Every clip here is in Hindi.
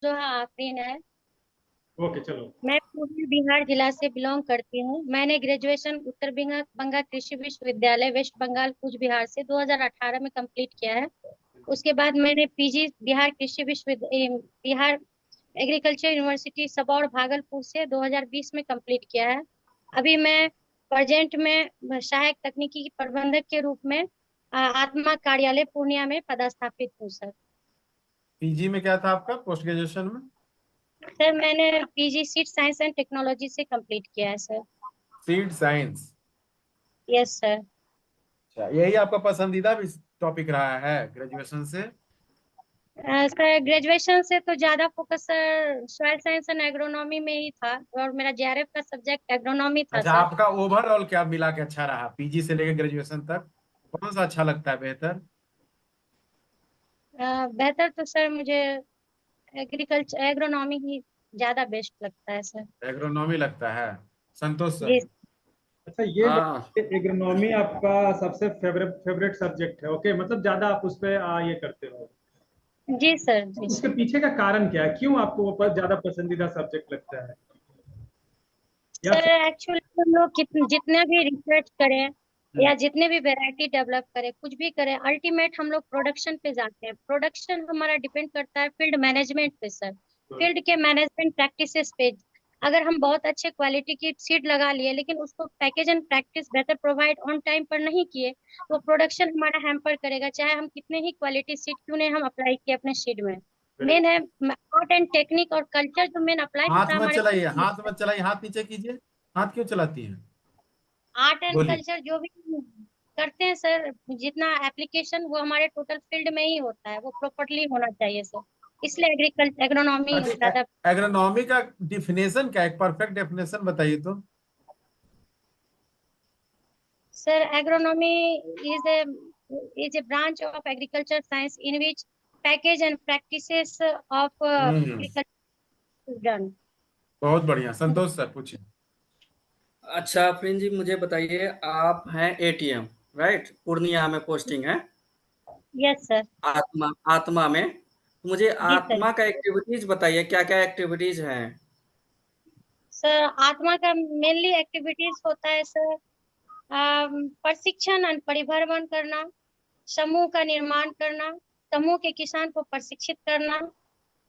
जो है आफरीन है। ओके चलो। मैं पूर्वी बिहार जिला से बिलोंग करती हूँ। मैंने ग्रेजुएशन उत्तर बंगा बंगा कृषि विश्वविद्यालय वेस्ट बंगाल कूच बिहार से 2018 में कंप्लीट किया है। उसके बाद मैंने पीजी बिहार कृषि विश्वविद्यालय बिहार एग्रीकल्चर यूनिवर्सिटी सबौर भागलपुर से 2020 में कंप्लीट किया है। अभी मैं प्रेजेंट में सहायक तकनीकी प्रबंधक के रूप में आत्मा कार्यालय पूर्णिया में पदस्थापित हूँ सर। पीजी में क्या था आपका, पोस्ट ग्रेजुएशन में? सर मैंने PG seed science and technology से कंप्लीट किया है sir. Seed science. Yes sir. अच्छा, यही आपका पसंदीदा भी टॉपिक रहा है ग्रेजुएशन से? सर ग्रेजुएशन से तो ज्यादा focus sir soil science and agronomy में ही था, और मेरा जेआरएफ का सब्जेक्ट एग्रोनॉमी था अच्छा, सर। आपका ओवरऑल क्या मिला के अच्छा रहा पीजी से लेकर ग्रेजुएशन तक? कौन सा अच्छा लगता है, बेहतर? बेहतर तो सर मुझे एग्रीकल्चर एग्रोनॉमी ही ज्यादा बेस्ट लगता है सर। एग्रोनॉमी लगता है। संतोष सर? जी। अच्छा ये हाँ एग्रोनॉमी आपका सबसे फेवरेट फेवरेट सब्जेक्ट है, ओके, मतलब ज्यादा आप उस पे ये करते हो। जी सर। तो जी उसके सर। पीछे का कारण क्या है, क्यों आपको वो ज्यादा पसंदीदा सब्जेक्ट लगता है? या सर एक्चुअली हम लोग जितने भी रिसर्च करें हम्म, या जितने भी वैरायटी डेवलप करें, कुछ भी करें, अल्टीमेट हम लोग प्रोडक्शन पे जाते हैं। प्रोडक्शन हमारा डिपेंड करता है फील्ड मैनेजमेंट पे सर। फील्ड के मैनेजमेंट प्रैक्टिसेस पे। अगर हम बहुत अच्छे क्वालिटी की सीड लगा लिए लेकिन उसको पैकेज एंड प्रैक्टिस बेहतर प्रोवाइड ऑन टाइम पर नहीं किए, तो प्रोडक्शन हमारा हैम्पर करेगा, चाहे हम कितने ही क्वालिटी सीड क्यों नहीं हम अप्लाई किए अपने सीड में। मेन है आर्ट एंड टेक्निक और कल्चर जो मेन अप्लाई हाथ होता है मत हमारे चलाइए, field में। हाथ मत चलाइए, हाथ नीचे कीजिए। हाथ क्यों चलाती हैं? आर्ट एंड बोलिए। कल्चर जो भी करते हैं सर, जितना एप्लीकेशन वो हमारे टोटल फील्ड में ही होता है, वो प्रॉपरली होना चाहिए सर। इसलिए एग्रीकल्चर एग्रोनॉमी अच्छा, ज्यादा। एग्रोनॉमी का डिफिनेशन क्या है? एक परफेक्ट डेफिनेशन बताइए तो। Sir agronomy is a is a branch of agriculture science in which package and practices of hmm. Agriculture done. बहुत बढ़िया। संतोष सर पूछिए। अच्छा प्रिंस जी, मुझे बताइए, आप हैं एटीएम, राइट? पूर्णिया में पोस्टिंग है। Yes sir. आत्मा आत्मा में। मुझे जी सर। आत्मा का एक्टिविटीज बताइए, क्या क्या एक्टिविटीज हैं? सर आत्मा का मेनली एक्टिविटीज होता है सर प्रशिक्षण और परिभ्रमण करना, समूह का निर्माण करना, समूह के किसान को प्रशिक्षित करना,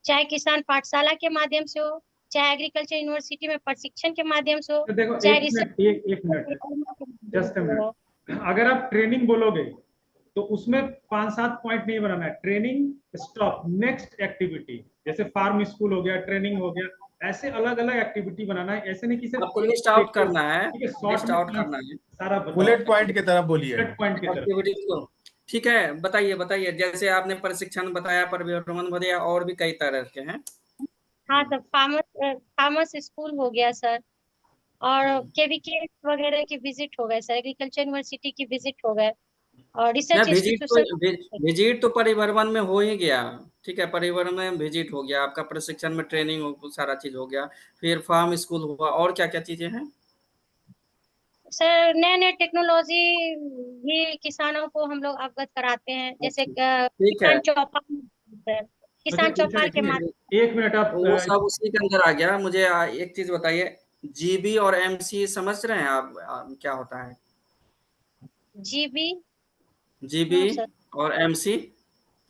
चाहे किसान पाठशाला के माध्यम से हो, चाहे एग्रीकल्चर यूनिवर्सिटी में प्रशिक्षण के माध्यम से हो, तो देखो चाहे एक रिसर्च मिनट, एक मिनट, के माध्यम जस्ट अ से हो। मिनट। अगर आप ट्रेनिंग बोलोगे तो उसमें 5-7 पॉइंट नहीं बनाना है। ट्रेनिंग, स्टॉप, नेक्स्ट एक्टिविटी, जैसे फार्म स्कूल हो गया, ट्रेनिंग हो गया, ऐसे अलग अलग एक्टिविटी बनाना है। ऐसे नहीं कि आपको सिर्फ एक लिस्ट आउट देखिए, करना है, ठीक है, शॉर्ट लिस्ट में आउट पांच करना है सारा बताओ बुलेट पॉइंट की तरफ बोलिए। बुलेट पॉइंट की तरफ। एक्टिविटीज को। ठीक है, बताइए बताइए, जैसे आपने प्रशिक्षण बताया, परिभ्रमण बताया, और भी कई तरह के हैं। हाँ सर, फार्मर्स स्कूल हो गया सर, और हम्म। केवीके वगैरह की विजिट हो गए सर, एग्रीकल्चर यूनिवर्सिटी की विजिट हो गए, और ना, रिसर्च इंस्टीट्यूशन। विजिट तो परिभ्रमण में हो ही गया। ठीक है, परिभ्रमण में विजिट हो गया आपका, प्रशिक्षण में ट्रेनिंग हो, सारा चीज हो गया। फिर फार्म स्कूल हुआ, और क्या क्या चीजें हैं? सर नए नए टेक्नोलॉजी भी किसानों को हम लोग अवगत कराते हैं, जैसे अच्छा, ठीक है। किसान चौपाल सर, अच्छा किसान अच्छा, चौपाल के देखिए, माध्यम। एक मिनट आप वो सब उसी के अंदर आ गया। मुझे एक चीज बताइए, जीबी और एमसी समझ रहे हैं आप? क्या होता है जीबी। GB no sir. और एमसी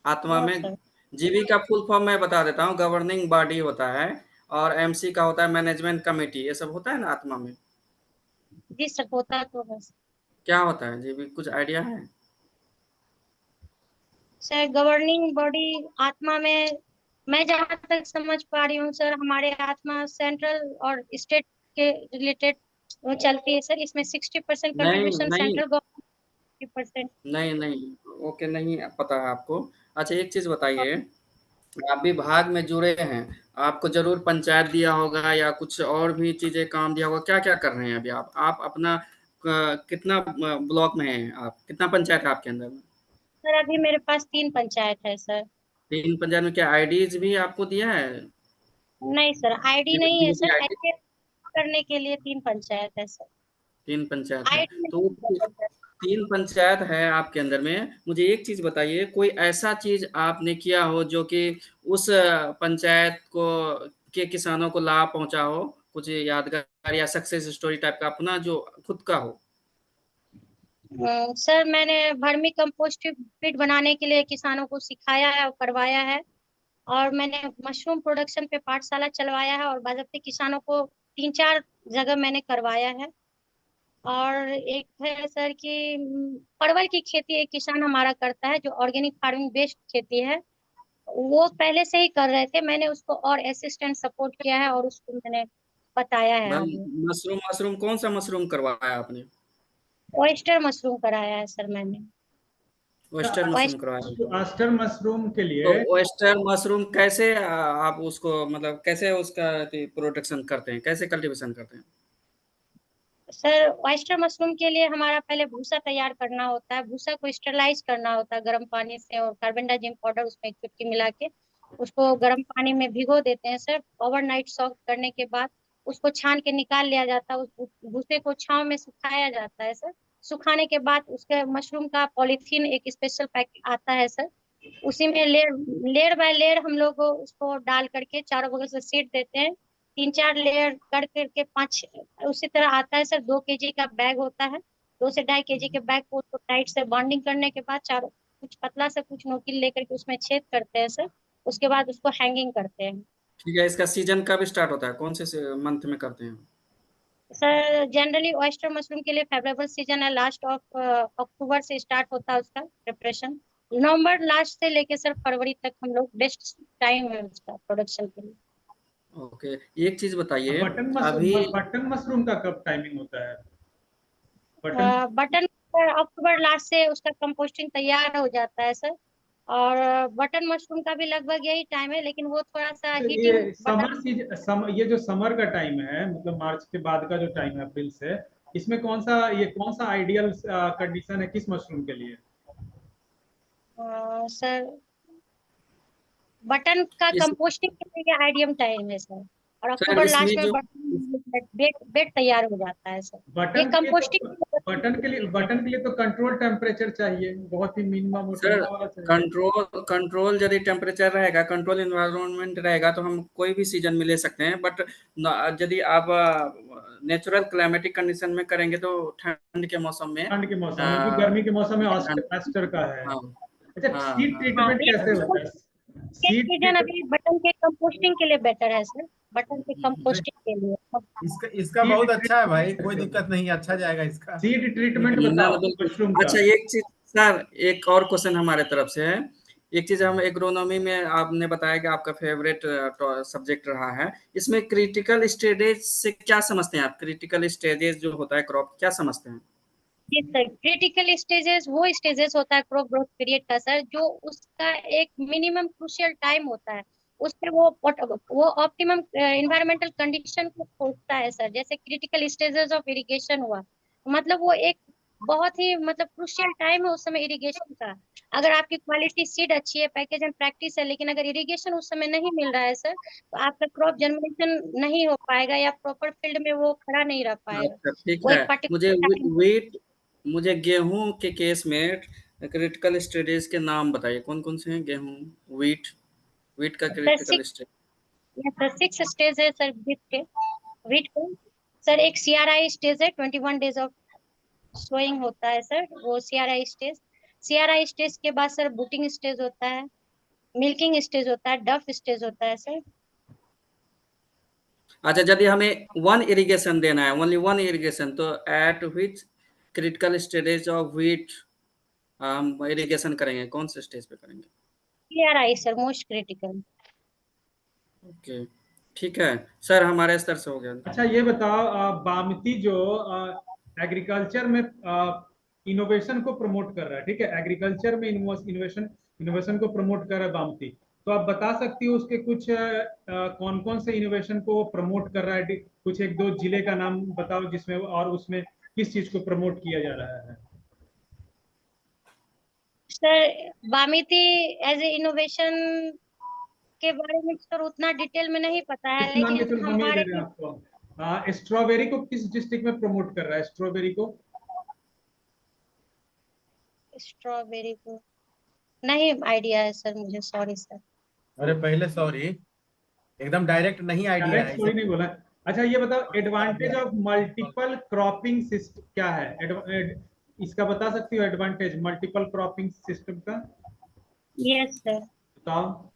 आत्मा नो में? सर। जीबी का फुल फॉर्म मैं बता देता हूँ, गवर्निंग बॉडी होता है। और एमसी का होता है मैनेजमेंट कमेटी। ये सब होता है ना आत्मा में? जी सर, होता तो है क्या होता है जीबी, कुछ आइडिया है? सर। गवर्निंग बॉडी आत्मा में मैं जहाँ तक समझ पा रही हूँ सर, हमारे आत्मा सेंट्रल और स्टेट के रिलेटेड चलती है सर। इसमें 60% नहीं कंट्रीब्यूशन नहीं सेंट्रल गवर्नमेंट, 40%। नहीं नहीं, ओके, नहीं पता है आपको? अच्छा, एक चीज बताइए, आप विभाग में जुड़े हैं, आपको जरूर पंचायत दिया होगा या कुछ और भी चीजें काम दिया होगा। क्या क्या कर रहे हैं अभी आप अपना कितना ब्लॉक में हैं आप? कितना पंचायत है आपके अंदर में? सर अभी मेरे पास 3 पंचायत है सर। 3 पंचायत में क्या आईडीज भी आपको दिया है? नहीं सर, आईडी नहीं है कनेक्टिविटी सर, आईडी? ऐसे करने के लिए 3 पंचायत है सर। तीन पंचायत है। आईडी तो नहीं है सर। 3 पंचायत है आपके अंदर में। मुझे एक चीज़ बताइए, कोई ऐसा चीज़ आपने किया हो जो कि उस पंचायत को के किसानों को लाभ पहुँचा हो? कुछ यादगार या सक्सेस स्टोरी टाइप का अपना जो खुद का हो? सर मैंने वर्मी कंपोस्ट फीड बनाने के लिए किसानों को सिखाया है और करवाया है। और मैंने मशरूम प्रोडक्शन पे पाठशाला चलवाया है और बाज़ाब्ते किसानों को 3-4 जगह मैंने करवाया है। और एक है सर कि परवल की खेती एक किसान हमारा करता है जो ऑर्गेनिक फार्मिंग बेस्ड खेती है। वो पहले से ही कर रहे थे, मैंने उसको और असिस्टेंट सपोर्ट किया है और उसको मैंने बताया है मैम, आगे। मशरूम कौन-सा मशरूम करवाया आपने? ऑयस्टर मशरूम कराया है सर मैंने। ऑयस्टर मशरूम करवाया है। ऑयस्टर मशरूम के तो लिए ऑयस्टर मशरूम कैसे आप उसको मतलब कैसे उसका प्रोडक्शन करते हैं? कैसे कल्टीवेशन करते हैं? सर ऑयस्टर मशरूम के लिए हमारा पहले भूसा तैयार करना होता है। भूसा को स्टरलाइज करना होता है गर्म पानी से और कार्बेंडाजिम पाउडर उसमें एक चुटकी मिला के उसको गर्म पानी में भिगो देते हैं सर। ओवरनाइट सॉक करने के बाद उसको छान के निकाल लिया जाता है। उस भूसे को छांव में सुखाया जाता है सर। सुखाने के बाद उसके मशरूम का पॉलीथीन एक स्पेशल पैक आता है सर। उसी में लेयर लेयर बाय लेयर हम लोग उसको डाल करके चारों बगल से सीट देते हैं। 3-4 लेयर कर करके 5 उसी तरह आता है सर। 2 kg का बैग होता है। 2 से 2.5 kg के बैग को उसको टाइट से बॉन्डिंग करने के बाद चारों कुछ पतला से कुछ नोकील लेकर के उसमें छेद करते हैं सर। उसके बाद उसको हैंगिंग करते हैं। ठीक है, इसका सीज़न कब स्टार्ट होता है? कौन से मंथ में करते हैं? सर जनरली ऑयस्टर मशरूम के लिए फेवरेबल सीजन है लास्ट ऑफ अक्टूबर से स्टार्ट होता है उसका प्रिपरेशन। नवंबर लास्ट से लेके सर फरवरी तक हम लोग बेस्ट टाइम है उसका प्रोडक्शन के लिए। ओके, एक चीज़ बताइए, अभी बटन मशरूम का कब टाइमिंग होता है? बटन बटन अक्टूबर लास्ट से उसका कंपोस्टिंग तैयार हो जाता है सर। और बटन मशरूम का भी लगभग यही टाइम है लेकिन वो थोड़ा सा हीटिंग ये बटन। ये जो समर का टाइम है, मतलब मार्च के बाद का जो टाइम है, अप्रैल से, इसमें कौन सा आइडियल कंडीशन है किस मशरूम के लिए? सर बटन का इस कंपोस्टिंग के लिए आइडियम टाइम है सर। और सर अक्टूबर इसमें लास्ट में जो बटन बेड बेड तैयार हो जाता है सर। ये कंपोस्टिंग बटन के लिए तो कंट्रोल टेम्परेचर चाहिए, बहुत ही मिनिमम और सर ठंडा वाला चाहिए। कंट्रोल कंट्रोल यदि टेम्परेचर रहेगा, कंट्रोल एनवायरनमेंट रहेगा तो हम कोई भी सीजन में ले सकते हैं। बट यदि आप नेचुरल क्लाइमेटिक कंडीशन में करेंगे तो ठंड के मौसम में ठंड के मौसम में भी, अ, गर्मी के मौसम में ठंड एस्टर का है। हाँ अच्छा, हाँ सीड हाँ हाँ ट्रीटमेंट ये कैसे होता है? ये सीड सीजन ट्रीटमेंट अभी बटन के कंपोस्टिंग के लिए बेटर है सर। बटन के नहीं, कंपोस्टिंग के लिए इसका इसका सीड बहुत अच्छा है भाई, ट्रीटमेंट कोई कैसे होता दिक्कत है? नहीं, अच्छा जाएगा इसका। सीड कोई ट्रीटमेंट दिक्कत ना, बताओ बिल्कुल। मशरूम का। अच्छा, एक चीज सर, एक और क्वेश्चन हमारे तरफ से है। एक चीज हम एग्रोनॉमी में आपने बताया कि आपका फेवरेट सब्जेक्ट रहा है। इसमें क्रिटिकल स्टेजेस से क्या समझते हैं आप? क्रिटिकल स्टेजेस जो होता है क्रॉप, क्या समझते हैं? जी सर। क्रिटिकल स्टेजेस वो स्टेजेस होता है क्रॉप ग्रोथ पीरियड का सर जो उसका एक मिनिमम क्रूशियल टाइम होता है। उससे वो ऑप्टिमम इन्वायरमेंटल कंडीशन को खोजता है सर। जैसे क्रिटिकल स्टेजेस ऑफ इरिगेशन हुआ मतलब वो एक बहुत ही मतलब क्रूशियल टाइम है उस समय इरिगेशन का। अगर आपकी क्वालिटी सीड अच्छी है, पैकेज एंड प्रैक्टिस है, लेकिन अगर इरिगेशन उस समय नहीं मिल रहा है सर तो आपका क्रॉप जनरेशन नहीं हो पाएगा या प्रॉपर फील्ड में वो खड़ा नहीं रह पाएगा। अच्छा, ठीक वो है। एक मुझे पर्टिकुलर टाइम। वीट मुझे गेहूं के केस में क्रिटिकल स्टेजेस के नाम बताइए, कौन कौन से हैं? गेहूं, वीट, वीट का sir critical 6 stage. Sir 6 stage है सर वीट को। सर एक CRI स्टेज है 21 डेज ऑफ सोइंग होता है सर वो CRI स्टेज। CRI स्टेज के बाद सर बूटिंग स्टेज होता है, मिल्किंग स्टेज होता है, डफ स्टेज होता है सर। अच्छा, यदि हमें वन इरिगेशन देना है, ओनली वन इरिगेशन, तो at which critical stage of wheat हम इरिगेशन करेंगे? कौन से स्टेज पे करेंगे? CRI sir most critical. Okay, ठीक है सर, हमारे स्तर से हो गया। अच्छा, ये बताओ, बामती जो एग्रीकल्चर में इनोवेशन को प्रमोट कर रहा है, ठीक है, एग्रीकल्चर में इनोवेशन इनोवेशन को प्रमोट कर रहा है बामती, तो आप बता सकती हो उसके कुछ कौन कौन से इनोवेशन को प्रमोट कर रहा है? कुछ एक दो जिले का नाम बताओ जिसमें, और उसमें किस चीज को प्रमोट किया जा रहा है? सर बामिती एज ए इनोवेशन के बारे में सर उतना डिटेल में नहीं पता है इतना भी, लेकिन चलो हम ये दे हमारे रहे हैं आपको। स्ट्रॉबेरी को किस डिस्ट्रिक्ट में प्रमोट कर रहा है, स्ट्रॉबेरी को? स्ट्रॉबेरी को नहीं आइडिया है सर मुझे, सॉरी सर। अरे पहले सॉरी, एकदम डायरेक्ट नहीं आइडिया डायरेक्ट है सॉरी इसे। नहीं बोला। अच्छा ये बताओ, advantage of multiple cropping system क्या है? इसका बता सकती हो एडवांटेज मल्टीपल क्रॉपिंग सिस्टम का? Yes sir. बताओ।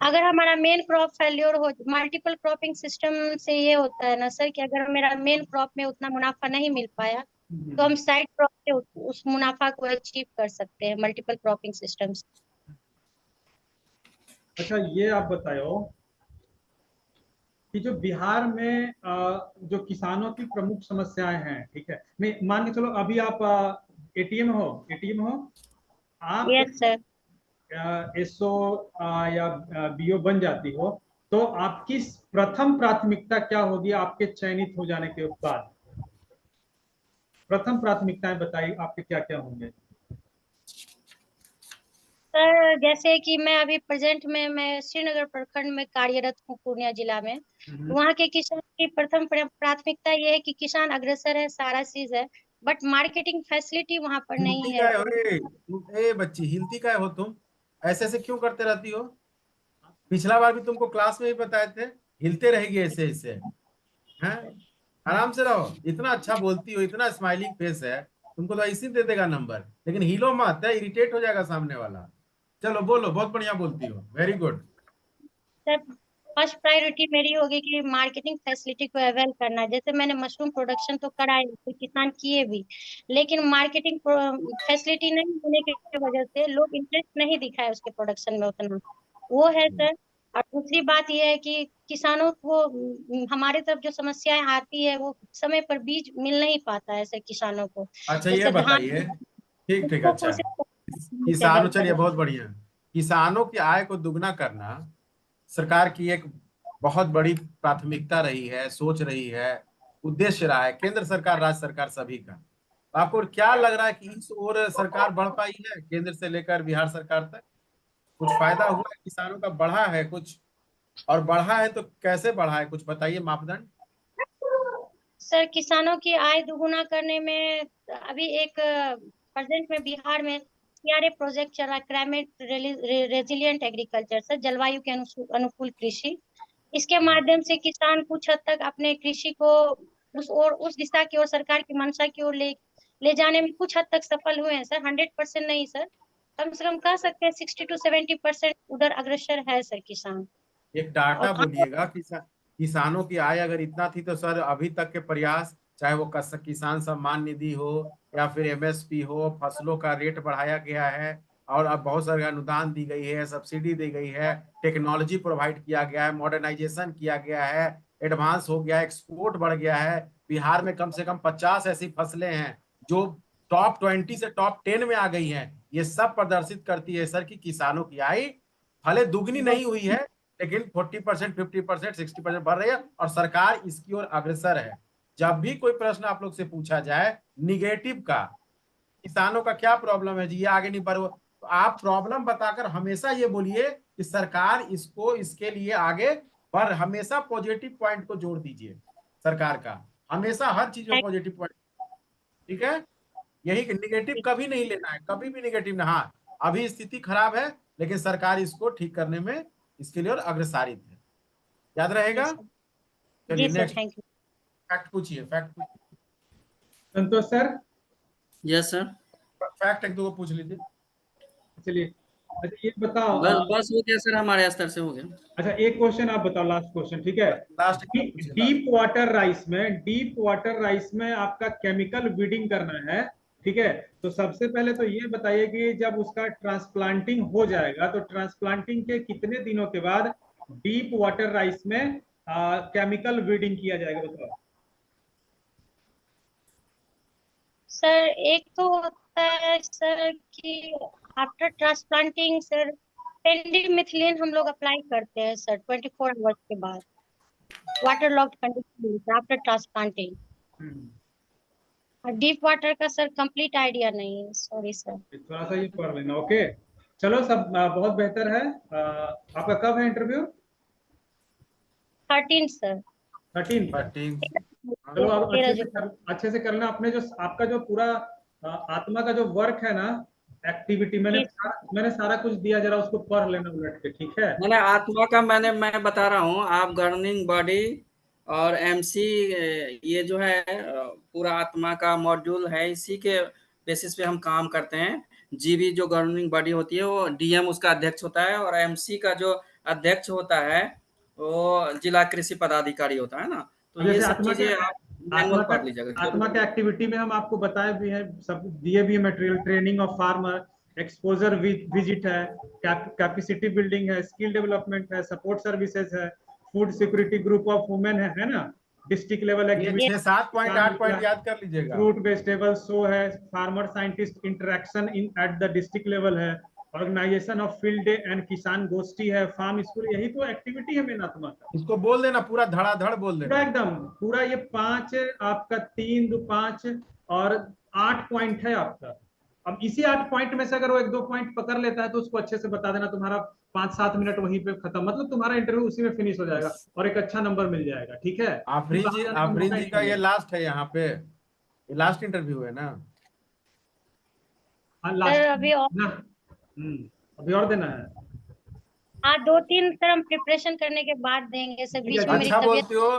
अगर हमारा मेन क्रॉप फेल्योर हो, मल्टीपल क्रॉपिंग सिस्टम से ये होता है ना सर कि अगर मेरा मेन क्रॉप में उतना मुनाफा नहीं मिल पाया तो हम साइड क्रॉप से उस मुनाफा को अचीव कर सकते हैं मल्टीपल क्रॉपिंग सिस्टम से। अच्छा ये आप बताओ कि जो बिहार में जो किसानों की प्रमुख समस्याएं हैं, ठीक है, नहीं मान के चलो अभी आप एटीएम हो आप, यस सर। एसओ या बीओ बन जाती हो, तो आपकी प्रथम प्राथमिकता क्या होगी आपके चयनित हो जाने के बाद? प्रथम प्राथमिकताएं बताइए आपके क्या क्या होंगे? सर जैसे कि मैं अभी प्रेजेंट में मैं श्रीनगर प्रखंड में कार्यरत हूँ पूर्णिया जिला में। वहाँ के किसान की प्रथम प्राथमिकता ये है कि किसान अग्रसर है, सारा चीज है, बट मार्केटिंग फैसिलिटी वहाँ पर हिलती नहीं का है। है, ए बच्ची हिलती का हो तुम, ऐसे ऐसे क्यों करते रहती हो? पिछला बार भी तुमको क्लास में ही बताए थे, हिलते रहेगी ऐसे ऐसे, हैं? आराम से रहो, इतना अच्छा बोलती हो, इतना स्माइलिंग फेस है, तुमको तो ऐसे ही दे देगा नंबर, लेकिन हिलो मत है, इरिटेट हो जाएगा सामने वाला। चलो बोलो, बहुत बढ़िया बोलती हो, very good. Sir first priority मेरी होगी कि मार्केटिंग फैसिलिटी को अवेल करना। जैसे मैंने मशरूम प्रोडक्शन तो करा है, तो किसान किए भी, लेकिन मार्केटिंग फैसिलिटी नहीं होने की वजह से लोग इंटरेस्ट नहीं दिखाए उसके प्रोडक्शन में उतना। वो है सर। और दूसरी बात यह है कि किसानों को हमारे तरफ जो समस्याएं आती है वो समय पर बीज मिल नहीं पाता है सर किसानों को। अच्छा ये जैसे धान बताइए, ठीक ठीक, उसको अच्छा, से किसानों, अवेल चलिए करना। बहुत बढ़िया। किसानों की आय को दुगना करना सरकार की एक बहुत बड़ी प्राथमिकता रही है, सोच रही है, उद्देश्य रहा है, केंद्र सरकार राज्य सरकार सभी का। तो आपको क्या लग रहा है कि इस ओर सरकार बढ़ पाई है, केंद्र से लेकर बिहार सरकार तक? कुछ फायदा हुआ है किसानों का, बढ़ा है कुछ? और बढ़ा है तो कैसे बढ़ा है, कुछ बताइए मापदंड। सर किसानों की आय दुगुना करने में अभी एक प्रेजेंट में बिहार में सीआरए प्रोजेक्ट चल रहा है, क्लाइमेट रेजिलिएंट एग्रीकल्चर सर, जलवायु के अनुकूल कृषि। इसके माध्यम से किसान कुछ हद तक अपने कृषि को उस दिशा की ओर, सरकार की मंशा की ओर ले जाने में कुछ हद तक सफल हुए हैं सर। 100% नहीं सर, कम से कम कह सकते हैं 60 to 70% उधर अग्रसर है सर किसान। एक डाटा और बोलिएगा, किसानों की आय अगर इतना थी तो सर अभी तक के प्रयास, चाहे वो किसान सम्मान निधि हो या फिर एमएसपी हो, फसलों का रेट बढ़ाया गया है, और अब बहुत सारे अनुदान दी गई है, सब्सिडी दी गई है, टेक्नोलॉजी प्रोवाइड किया गया है, मॉडर्नाइजेशन किया गया है, एडवांस हो गया है, एक्सपोर्ट बढ़ गया है। बिहार में कम से कम 50 ऐसी फसलें हैं जो टॉप 20 से टॉप 10 में आ गई हैं। ये सब प्रदर्शित करती है सर कि किसानों की आय भले दुगनी नहीं हुई है, लेकिन 40%, 50%, 60% बढ़ रही है, और सरकार इसकी ओर अग्रसर है। जब भी कोई प्रश्न आप लोग से पूछा जाए निगेटिव का, किसानों का क्या प्रॉब्लम है जी, ये आगे नहीं बढ़, तो आप प्रॉब्लम बताकर हमेशा ये बोलिए कि सरकार इसको, इसके लिए आगे बढ़, हमेशा पॉजिटिव पॉइंट को जोड़ दीजिए सरकार का, हमेशा हर चीज में पॉजिटिव पॉइंट। ठीक है, यही कि निगेटिव कभी नहीं लेना है, कभी भी निगेटिव ना। हाँ अभी स्थिति खराब है, लेकिन सरकार इसको ठीक करने में इसके लिए और अग्रसारित है, याद रहेगा। चलिए जी sir, next, thank you. Fact पूछिए, फैक्ट पूछिए, Santosh sir. Yes sir. Fact एक दो पूछ लीजिए। चलिए अच्छा ये बताओ बस बस हो गया सर, हमारे स्तर से हो गया। अच्छा एक क्वेश्चन आप बताओ, लास्ट क्वेश्चन, ठीक है। लास्ट पूछिए, लास्ट। डीप वाटर राइस में आपका केमिकल बीडिंग करना है, ठीक है। तो सबसे पहले तो ये बताइए कि जब उसका ट्रांसप्लांटिंग हो जाएगा तो ट्रांसप्लांटिंग के कितने दिनों के बाद डीप वाटर राइस में केमिकल बीडिंग किया जाएगा, बताओ। सर एक तो होता है सर कि आफ्टर ट्रांसप्लांटिंग सर पेंडिमिथिलिन हम लोग अप्लाई करते हैं सर 24 आवर्स के बाद, water locked condition after transplanting. और डीप वाटर का सर कंप्लीट आइडिया नहीं है, सॉरी सर। थोड़ा सा ये पढ़ लेना, ओके। चलो सब बहुत बेहतर है। आपका कब है इंटरव्यू? 13 सर। 13 का। 13। चलो अब 13 जून। अच्छे से करना। अपने जो आपका जो पूरा आत्मा का जो वर्क है ना, एक्टिविटी, मैंने सारा कुछ दिया, जरा उसको पढ़ लेना उलट के, ठीक है? मैंने आत्मा का मैं बता रहा हूँ, आप गवर्निंग बॉडी और एमसी, ये जो है पूरा आत्मा का मॉड्यूल है, इसी के बेसिस पे हम काम करते हैं। जीबी जो गवर्निंग बॉडी होती है वो डीएम उसका अध्यक्ष होता है, और एमसी का जो अध्यक्ष होता है वो जिला कृषि पदाधिकारी होता है ना। तो ये जैसे सब चीजें आप मैनुअल पढ़ लीजिएगा। आत्मा के एक्टिविटी में हम आपको बताए भी हैं, सब दिए भी है material, training of farmer, exposure visit है, कैपेसिटी बिल्डिंग है, स्किल डेवलपमेंट है, सपोर्ट सर्विसेज है, food security group of women है ना, डिस्ट्रिक्ट लेवल ये 6-7 पॉइंट 8 पॉइंट याद कर लीजिएगा। फ्रूट वेजिटेबल शो है, farmer scientist interaction in at the district level है, organisation of field day and किसान गोष्ठी है, फार्म स्कूल, यही तो एक्टिविटी है मेन आत्मा का। इसको बोल देना, पूरा धड़ाधड़ बोल देना पूरा एकदम पूरा। ये 5 आपका 3 2 5 और 8 पॉइंट है आपका। अब इसी 8 पॉइंट में से अगर वो 1-2 पॉइंट पकड़ लेता है तो उसको अच्छे से बता देना, तुम्हारा 5-7 मिनट वहीं पे खत्म, मतलब तुम्हारा इंटरव्यू उसी में फिनिश हो जाएगा और एक अच्छा नंबर मिल जाएगा, ठीक है? आफरीन जी का ये लास्ट है यहाँ पे, ये लास्ट इंटरव्यू है ना? हाँ लास्ट अभी और ना, अभी और देना है। हाँ, 2-3 टर्म प्रिपरेशन करने के बाद देंगे सर। बीच में मेरी अच्छा तबीयत बोलती हो,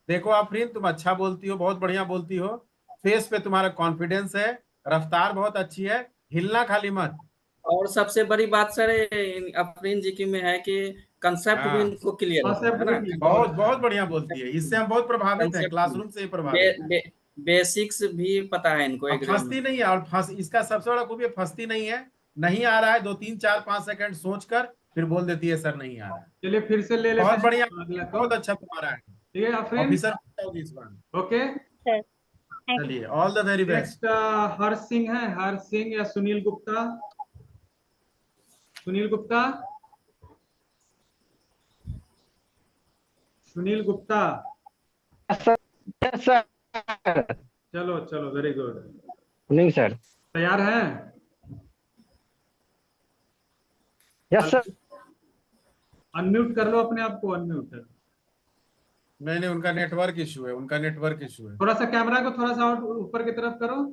देखो आफरीन तुम अच्छा बोलती हो, बहुत बढ़िया बोलती हो, फेस पे तुम्हारा कॉन्फिडेंस है, रफ्तार बहुत अच्छी है, हिलना खाली मत। और सबसे बड़ी बात सर अफरीन जी की में है कि कंसेप्ट भी इनको क्लियर है ना। बहुत बहुत बढ़िया बोलती है, इससे हम बहुत प्रभावित हैं, क्लासरूम से ही प्रभावित। बेसिक्स भी पता है इनको। फंसती नहीं है, और इसका सबसे बड़ा खूबी फंसती नहीं है, नहीं आ रहा है 2-3-4-5 सेकंड सोचकर फिर बोल देती है सर नहीं आ रहा है। चलिए फिर से ले लेते बहुत हैं बढ़िया, अगला को। बहुत अच्छा तुम्हारा है, ठीक है आफरीन, ऑफिसर होगी इस बार। Okay sir. Thank you. चलिए, all the very best. Next Harsh Singh है, हर्ष सिंह या सुनील गुप्ता। सुनील गुप्ता, सुनील गुप्ता। Yes sir. चलो चलो, वेरी गुड। नहीं सर। तैयार हैं? Yes sir. अनम्यूट कर लो अपने आप को, अनम्यूट है। नहीं, उनका नेटवर्क इशू है, उनका नेटवर्क इशू है। थोड़ा सा कैमरा को थोड़ा सा और ऊपर की तरफ करो।